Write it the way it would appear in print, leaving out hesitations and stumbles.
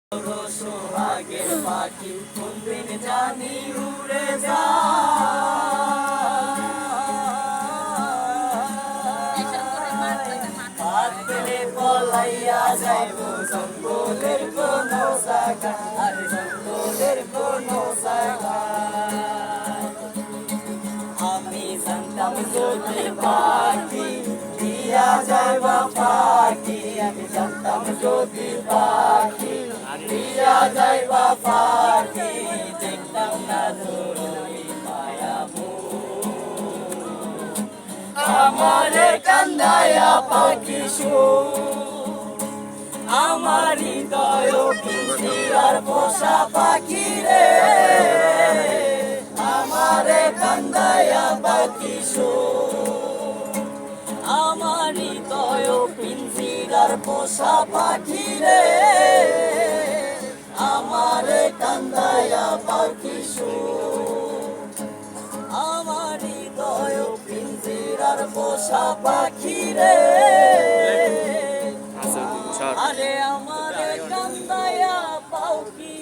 সোহাগের পাখি কোনদিন জানি উড়ে যায় পলাইয়া যাইব জঙ্গলের কোন শাখা আর জঙ্গলের কোন শাখা আমি জানতাম যদি পাখি দিয়া যাইবা পাখি আমি জানতাম যদি পাখি দিয়া যাইবা পাখি দেখতাম না জরুরি মায়াবো আমারে কান্দায়া পাখি শো আমার হৃদয় পিঞ্জিরার পোষা পাখি রে আমারে কান্দায়া পাখি শো আমার হৃদয় পিঞ্জিরার পোষা পাখি রে আমারে কান্দায়া পাখি শো আমার হৃদয় পিঞ্জিরার পোষা পাখি রে আরে আমারে কান্দায়া পাখি